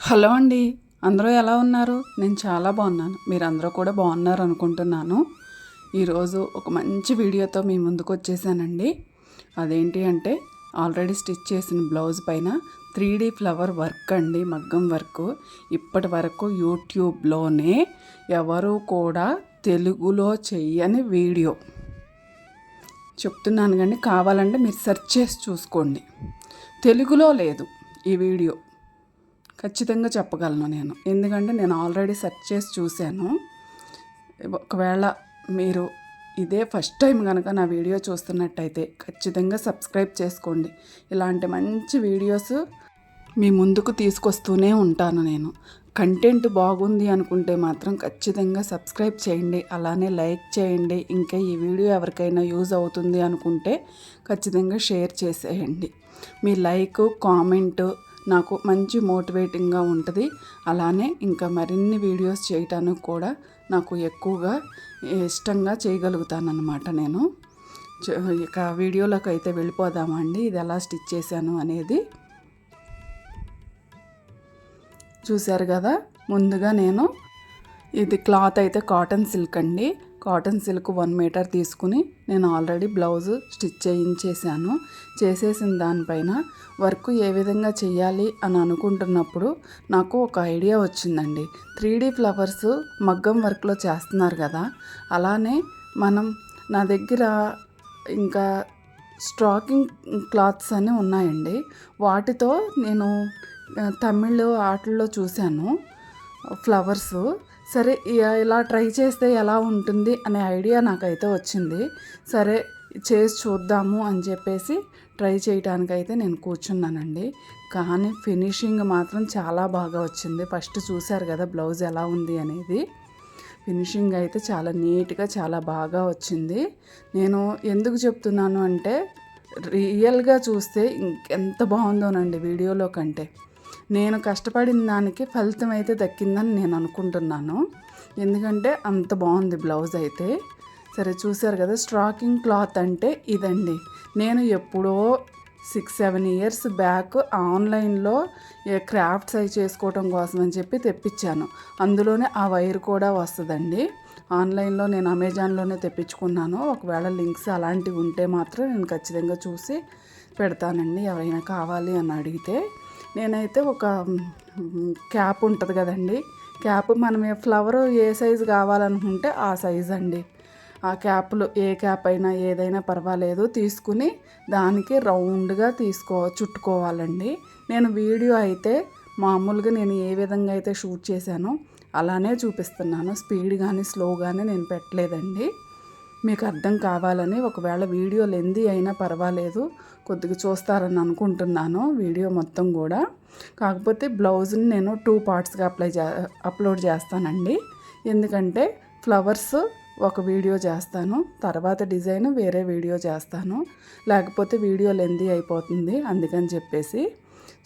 Hello అండి. అందరూ ఎలా ఉన్నారు? నేను చాలా బాగున్నాను. మీరందరూ కూడా బాగున్నారు అనుకుంటున్నాను. ఈరోజు ఒక మంచి వీడియోతో మీ ముందుకు వచ్చేసానండి. అదేంటి అంటే ఆల్రెడీ స్టిచ్ చేసిన బ్లౌజ్ పైన 3D ఫ్లవర్ వర్క్ అండి, మగ్గం వర్క్. ఇప్పటి వరకు యూట్యూబ్లోనే ఎవరు కూడా తెలుగులో చెయ్యని వీడియో చెప్తున్నాను, కానీ కావాలంటే మీరు సెర్చ్ చేసి చూసుకోండి. తెలుగులో లేదు ఈ వీడియో, ఖచ్చితంగా చెప్పగలను నేను. ఎందుకంటే నేను ఆల్రెడీ సెర్చ్ చేసి చూశాను. ఒకవేళ మీరు ఇదే ఫస్ట్ టైం కనుక నా వీడియో చూస్తున్నట్టయితే ఖచ్చితంగా సబ్స్క్రైబ్ చేసుకోండి. ఇలాంటి మంచి వీడియోస్ మీ ముందుకు తీసుకొస్తూనే ఉంటాను నేను. కంటెంట్ బాగుంది అనుకుంటే మాత్రం ఖచ్చితంగా సబ్స్క్రైబ్ చేయండి, అలానే లైక్ చేయండి. ఇంకా ఈ వీడియో ఎవరికైనా యూజ్ అవుతుంది అనుకుంటే ఖచ్చితంగా షేర్ చేసేయండి. మీ లైక్, కామెంట్ నాకు మంచి మోటివేటింగ్గా ఉంటుంది. అలానే ఇంకా మరిన్ని వీడియోస్ చేయటానికి కూడా నాకు ఎక్కువగా ఇష్టంగా చేయగలుగుతానన్నమాట నేను. ఇక వీడియోలోకి అయితే వెళ్ళిపోదామండి. ఇది ఎలా స్టిచ్ చేశాను అనేది చూశారు కదా. ముందుగా ఇది క్లాత్ అయితే కాటన్ సిల్క్ అండి. కాటన్ సిల్క్ 1 మీటర్ తీసుకుని నేను ఆల్రెడీ బ్లౌజ్ స్టిచ్ చేయించేసాను. చేసేసిన దానిపైన వర్క్ ఏ విధంగా చేయాలి అని అనుకుంటున్నప్పుడు నాకు ఒక ఐడియా వచ్చిందండి. 3D ఫ్లవర్స్ మగ్గం వర్క్లో చేస్తున్నారు కదా, అలానే నా దగ్గర ఇంకా స్టాకింగ్ క్లాత్స్ అని ఉన్నాయండి. వాటితో నేను తమిళ్ ఆటల్లో చూశాను ఫ్లవర్స్. సరే ఇలా ట్రై చేస్తే ఎలా ఉంటుంది అనే ఐడియా నాకైతే వచ్చింది. సరే చేసి చూద్దాము అని చెప్పేసి ట్రై చేయడానికైతే నేను కూర్చున్నానండి. కానీ ఫినిషింగ్ మాత్రం చాలా బాగా వచ్చింది. ఫస్ట్ చూశారు కదా బ్లౌజ్ ఎలా ఉంది అనేది. ఫినిషింగ్ అయితే చాలా నీట్గా చాలా బాగా వచ్చింది. నేను ఎందుకు చెప్తున్నాను అంటే రియల్గా చూస్తే ఇంకెంత బాగుందోనండి వీడియోలో కంటే. నేను కష్టపడిన దానికి ఫలితం అయితే దక్కిందని నేను అనుకుంటున్నాను. ఎందుకంటే అంత బాగుంది బ్లౌజ్ అయితే. సరే చూశారు కదా, స్టాకింగ్ క్లాత్ అంటే ఇదండి. నేను ఎప్పుడో 6-7 ఇయర్స్ బ్యాక్ ఆన్లైన్లో క్రాఫ్ట్స్ అవి చేసుకోవడం కోసం అని చెప్పి తెప్పించాను. అందులోనే ఆ వైర్ కూడా వస్తుందండి. ఆన్లైన్లో నేను అమెజాన్లోనే తెప్పించుకున్నాను. ఒకవేళ లింక్స్ అలాంటివి ఉంటే మాత్రం నేను ఖచ్చితంగా చూసి పెడతానండి, ఎవరైనా కావాలి అని అడిగితే. నేనైతే ఒక క్యాప్ ఉంటుంది కదండి, క్యాప్ మనం ఫ్లవర్ ఏ సైజు కావాలనుకుంటే ఆ సైజు అండి. ఆ క్యాప్లు ఏ క్యాప్ అయినా ఏదైనా పర్వాలేదు తీసుకుని దానికి రౌండ్గా చుట్టుకోవాలండి. నేను వీడియో అయితే మామూలుగా నేను ఏ విధంగా అయితే షూట్ చేశానో అలానే చూపిస్తున్నాను. స్పీడ్ కానీ స్లో కానీ నేను పెట్టలేదండి. మీకు అర్థం కావాలని. ఒకవేళ వీడియో లెందీ అయినా పర్వాలేదు, కొద్దిగా చూస్తారని అనుకుంటున్నాను వీడియో మొత్తం కూడా. కాకపోతే బ్లౌజ్ని నేను 2 పార్ట్స్గా అప్లోడ్ చేస్తానండి. ఎందుకంటే ఫ్లవర్స్ ఒక వీడియో చేస్తాను, తర్వాత డిజైన్ వేరే వీడియో చేస్తాను, లేకపోతే వీడియో లెందీ అయిపోతుంది. అందుకని చెప్పేసి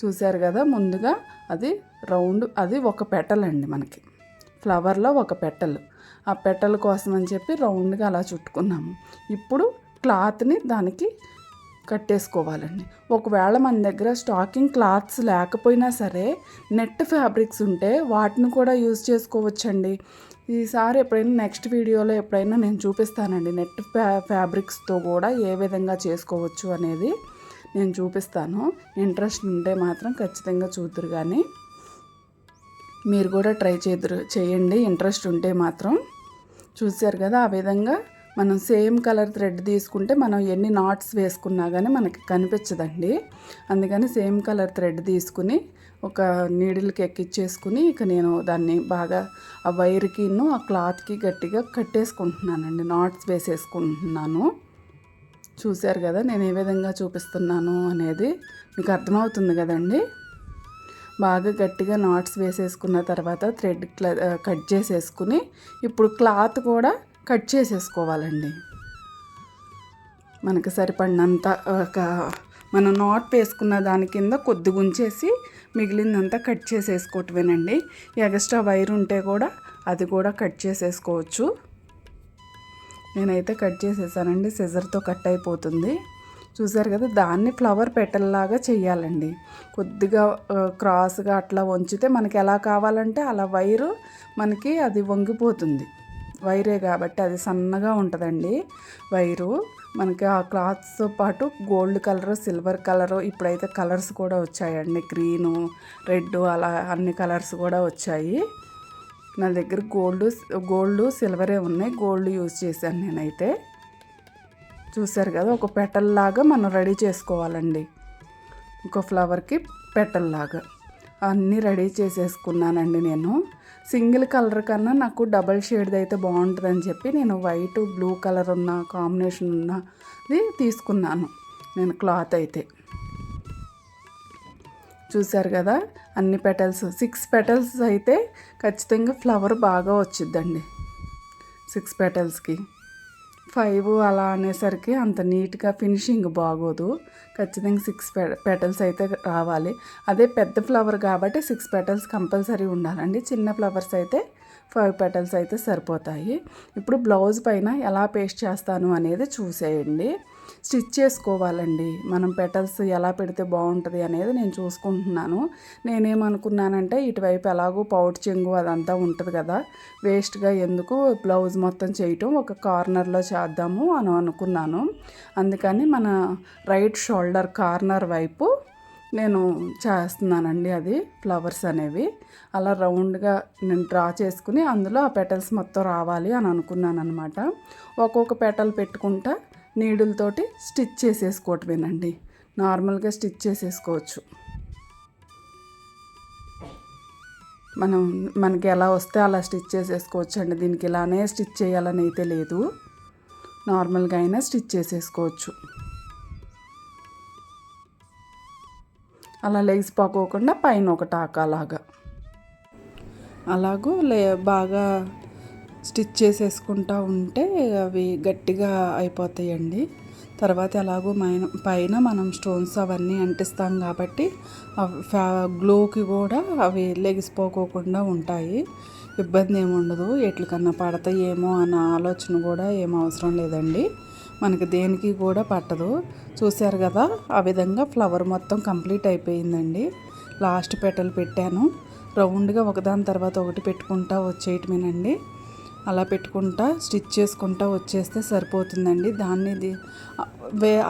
చూశారు కదా, ముందుగా అది రౌండ్, అది ఒక పెటల్ అండి మనకి ఫ్లవర్లో ఒక పెటల్. ఆ పెటల్ కోసం అని చెప్పి రౌండ్గా అలా చుట్టుకున్నాము. ఇప్పుడు క్లాత్ని దానికి కట్టేసుకోవాలండి. ఒకవేళ మన దగ్గర స్టాకింగ్ క్లాత్స్ లేకపోయినా సరే నెట్ ఫ్యాబ్రిక్స్ ఉంటే వాటిని కూడా యూజ్ చేసుకోవచ్చండి. ఈసారి ఎప్పుడైనా నెక్స్ట్ వీడియోలో ఎప్పుడైనా నేను చూపిస్తానండి. నెట్ ఫ్యాబ్రిక్స్తో కూడా ఏ విధంగా చేసుకోవచ్చు అనేది నేను చూపిస్తాను. ఇంట్రెస్ట్ ఉంటే మాత్రం ఖచ్చితంగా చూద్దురు, కానీ మీరు కూడా ట్రై చేయండి ఇంట్రెస్ట్ ఉంటే మాత్రం. చూశారు కదా, ఆ విధంగా మనం సేమ్ కలర్ థ్రెడ్ తీసుకుంటే మనం ఎన్ని నాట్స్ వేసుకున్నా కానీ మనకి కనిపించదండి. అందుకని సేమ్ కలర్ థ్రెడ్ తీసుకుని ఒక నీడిల్కి ఎక్కిచ్చేసుకుని ఇక నేను దాన్ని బాగా ఆ వైర్కి ఆ క్లాత్కి గట్టిగా కట్టేసుకుంటున్నానండి, నాట్స్ వేసేసుకుంటున్నాను. చూశారు కదా నేను ఏ విధంగా చూపిస్తున్నాను అనేది మీకు అర్థమవుతుంది కదండి. బాగా గట్టిగా నాట్స్ వేసేసుకున్న తర్వాత థ్రెడ్ కట్ చేసేసుకుని ఇప్పుడు క్లాత్ కూడా కట్ చేసేసుకోవాలండి. మనకు సరిపడినంత మనం నాట్ వేసుకున్న దాని కింద కొద్దిగా ఉంచేసి మిగిలిందంతా కట్ చేసేసుకోవటమేనండి. ఎక్స్ట్రా వైర్ ఉంటే కూడా అది కూడా కట్ చేసేసుకోవచ్చు. నేనైతే కట్ చేసేసానండి, సిజర్తో కట్ అయిపోతుంది. చూసారు కదా, దాన్ని ఫ్లవర్ పెటల్లాగా చేయాలండి. కొద్దిగా క్రాస్గా అట్లా వంచితే మనకి ఎలా కావాలంటే అలా వైరు మనకి అది వంగిపోతుంది. వైరే కాబట్టి అది సన్నగా ఉంటుందండి వైరు. మనకి ఆ క్లాత్స్తో పాటు గోల్డ్ కలరు, సిల్వర్ కలరు, ఇప్పుడైతే కలర్స్ కూడా వచ్చాయండి, గ్రీను, రెడ్, అలా అన్ని కలర్స్ కూడా వచ్చాయి. నా దగ్గర గోల్డ్ సిల్వరే ఉన్నాయి. గోల్డ్ యూజ్ చేశాను నేనైతే. చూసారు కదా, ఒక పెటల్లాగా మనం రెడీ చేసుకోవాలండి. ఒక ఫ్లవర్కి పెటల్లాగా అన్నీ రెడీ చేసేసుకున్నానండి నేను. సింగిల్ కలర్ కన్నా నాకు డబల్ షేడ్ది అయితే బాగుంటుందని చెప్పి నేను వైట్ బ్లూ కలర్ ఉన్న కాంబినేషన్ ఉన్నది తీసుకున్నాను నేను క్లాత్ అయితే. చూసారు కదా, అన్ని పెటల్స్ 6 పెటల్స్ అయితే ఖచ్చితంగా ఫ్లవర్ బాగా వచ్చిద్దండి. 6 పెటల్స్కి 5 అలా అనేసరికి అంత నీట్గా ఫినిషింగ్ బాగోదు. ఖచ్చితంగా 6 పెటల్స్ అయితే రావాలి. అదే పెద్ద ఫ్లవర్ కాబట్టి 6 పెటల్స్ కంపల్సరీ ఉండాలండి. చిన్న ఫ్లవర్స్ అయితే 5 పెటల్స్ అయితే సరిపోతాయి. ఇప్పుడు బ్లౌజ్ పైన ఎలా పేస్ట్ చేస్తాను అనేది చూసేయండి. స్టిచ్ చేసుకోవాలండి. మనం పెటల్స్ ఎలా పెడితే బాగుంటుంది అనేది నేను చూసుకుంటున్నాను. నేనేమనుకున్నానంటే ఇటువైపు ఎలాగో పౌట్ చెంగు అదంతా ఉంటుంది కదా, వేస్ట్గా ఎందుకు బ్లౌజ్ మొత్తం చేయటం, ఒక కార్నర్లో చేద్దాము అని అనుకున్నాను. అందుకని మన రైట్ షోల్డర్ కార్నర్ వైపు నేను చేస్తున్నానండి అది ఫ్లవర్స్ అనేవి. అలా రౌండ్గా నేను డ్రా చేసుకుని అందులో ఆ పెటల్స్ మొత్తం రావాలి అని అనుకున్నాను అనమాట. ఒక్కొక్క పెటల్ పెట్టుకుంటా నీడులతోటి స్టిచ్ చేసేసుకోవటమేనండి. నార్మల్గా స్టిచ్ చేసేసుకోవచ్చు. మనకి ఎలా వస్తే అలా స్టిచ్ చేసేసుకోవచ్చు అండి. దీనికి ఇలానే స్టిచ్ చేయాలని అయితే లేదు, నార్మల్గా అయినా స్టిచ్ చేసేసుకోవచ్చు. అలా లెగ్స్ పోకోకుండా పైన ఒక టాకాలాగా అలాగూ బాగా స్టిచ్ చేసేసుకుంటూ ఉంటే అవి గట్టిగా అయిపోతాయండి. తర్వాత ఎలాగో పైన మనం స్టోన్స్ అవన్నీ అంటిస్తాం కాబట్టి గ్లోకి కూడా అవి లెగిసిపోకోకుండా ఉంటాయి. ఇబ్బంది ఏమి ఉండదు. ఎట్లకన్నా పడతాయేమో అన్న ఆలోచన కూడా ఏం అవసరం లేదండి. మనకి దేనికి కూడా పట్టదు. చూశారు కదా, ఆ విధంగా ఫ్లవర్ మొత్తం కంప్లీట్ అయిపోయిందండి. లాస్ట్ పెటల్ పెట్టాను. రౌండ్గా ఒకదాని తర్వాత ఒకటి పెట్టుకుంటా వచ్చేయటమేనండి. అలా పెట్టుకుంటా స్టిచ్ చేసుకుంటా వచ్చేస్తే సరిపోతుందండి. దాన్ని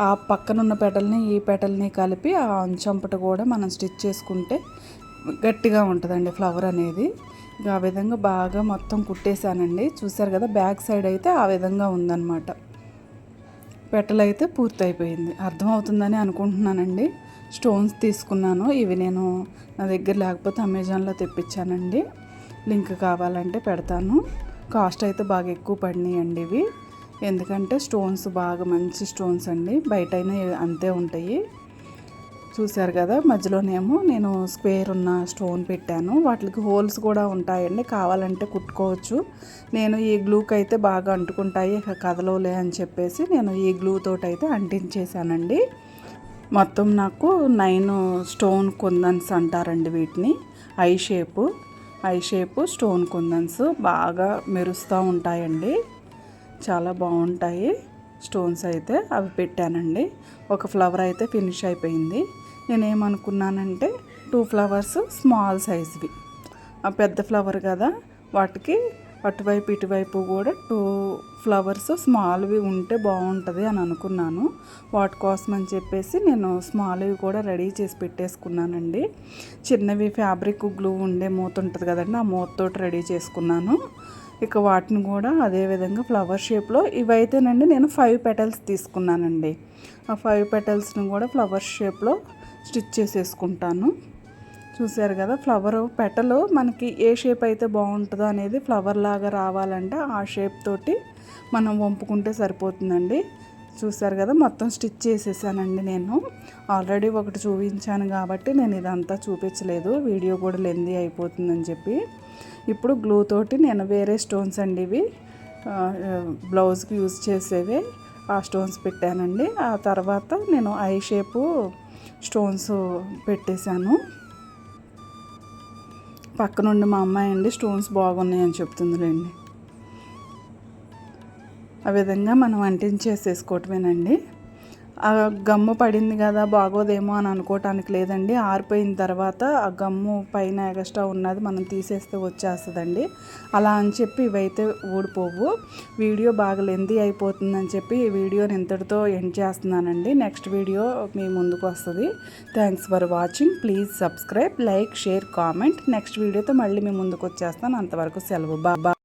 ఆ పక్కన ఉన్న పెటల్ని ఈ పెటల్ని కలిపి ఆ అంచంపట కూడా మనం స్టిచ్ చేసుకుంటే గట్టిగా ఉంటుందండి ఫ్లవర్ అనేది. ఆ విధంగా బాగా మొత్తం కుట్టేశానండి. చూసారు కదా, బ్యాక్ సైడ్ అయితే ఆ విధంగా ఉందన్నమాట. పెటల్ అయితే పూర్తయిపోయింది. అర్థమవుతుందని అనుకుంటున్నానండి. స్టోన్స్ తీసుకున్నాను. ఇవి నేను నా దగ్గర లేకపోతే అమెజాన్లో తెప్పించానండి. లింక్ కావాలంటే పెడతాను. కాస్ట్ అయితే బాగా ఎక్కువ పడినాయండి ఇవి. ఎందుకంటే స్టోన్స్ బాగా మంచి స్టోన్స్ అండి. బయటైనా అంతే ఉంటాయి. చూశారు కదా, మధ్యలోనేమో నేను స్క్వేర్ ఉన్న స్టోన్ పెట్టాను. వాటికి హోల్స్ కూడా ఉంటాయండి, కావాలంటే కుట్టుకోవచ్చు. నేను ఈ గ్లూకి అయితే బాగా అంటుకుంటాయి, కదలవులే అని చెప్పేసి నేను ఈ గ్లూ తోటి అయితే అంటించేసానండి. మొత్తం నాకు 9 స్టోన్ కుందన్స్ అంటారండి వీటిని. ఐ షేపు స్టోన్ కుందన్స్ బాగా మెరుస్తూ ఉంటాయండి. చాలా బాగుంటాయి స్టోన్స్ అయితే. అవి పెట్టానండి. ఒక ఫ్లవర్ అయితే ఫినిష్ అయిపోయింది. నేనేమనుకున్నానంటే 2 ఫ్లవర్స్ స్మాల్ సైజ్వి, ఆ పెద్ద ఫ్లవర్ కదా, వాటికి అటువైపు ఇటువైపు కూడా 2 ఫ్లవర్స్ స్మాల్వి ఉంటే బాగుంటుంది అని అనుకున్నాను. వాటి కోసం అని చెప్పేసి నేను స్మాల్వి కూడా రెడీ చేసి పెట్టేసుకున్నానండి. చిన్నవి ఫ్యాబ్రిక్ గ్లూ ఉండే మూత ఉంటుంది కదండి, ఆ మూతతోటి రెడీ చేసుకున్నాను. ఇక వాటిని కూడా అదేవిధంగా ఫ్లవర్ షేప్లో, ఇవైతేనండి నేను 5 పెటల్స్ తీసుకున్నానండి. ఆ 5 పెటల్స్ని కూడా ఫ్లవర్ షేప్లో స్టిచ్ చేసేసుకుంటాను. చూసారు కదా, ఫ్లవర్ పెటలు మనకి ఏ షేప్ అయితే బాగుంటుందో అనేది ఫ్లవర్ లాగా రావాలంటే ఆ షేప్ తోటి మనం వంపుకుంటే సరిపోతుందండి. చూసారు కదా, మొత్తం స్టిచ్ చేసేసానండి. నేను ఆల్రెడీ ఒకటి చూపించాను కాబట్టి నేను ఇదంతా చూపించలేదు, వీడియో కూడా లెందీ అయిపోతుందని చెప్పి. ఇప్పుడు గ్లూ తోటి నేను వేరే స్టోన్స్ అండి, ఇవి బ్లౌజ్కి యూజ్ చేసేవే, ఆ స్టోన్స్ పెట్టానండి. ఆ తర్వాత నేను ఐ షేపు స్టోన్స్ పెట్టేశాను. పక్క నుండి మా అమ్మాయి అండి స్టోన్స్ బాగున్నాయి అని చెప్తుందిలేండి. ఆ విధంగా మనం అంటించేసేసుకోవటమేనండి. ఆ గమ్ము పడింది కదా బాగోదేమో అని అనుకోవటానికి లేదండి. ఆరిపోయిన తర్వాత ఆ గమ్ము పైన ఎక్స్ట్రా ఉన్నది మనం తీసేస్తే వచ్చేస్తుందండి. అలా అని చెప్పి ఇవైతే ఊడిపోవు. వీడియో బాగా లెంతీ అయిపోతుందని చెప్పి ఈ వీడియోని ఇంతటితో ఎండ్ చేస్తున్నానండి. నెక్స్ట్ వీడియో మీ ముందుకు వస్తుంది. Thanks for watching. Please subscribe, like, share, comment. Next వీడియోతో మళ్ళీ మీ ముందుకు వచ్చేస్తాను. అంతవరకు సెలవు. బాయ్.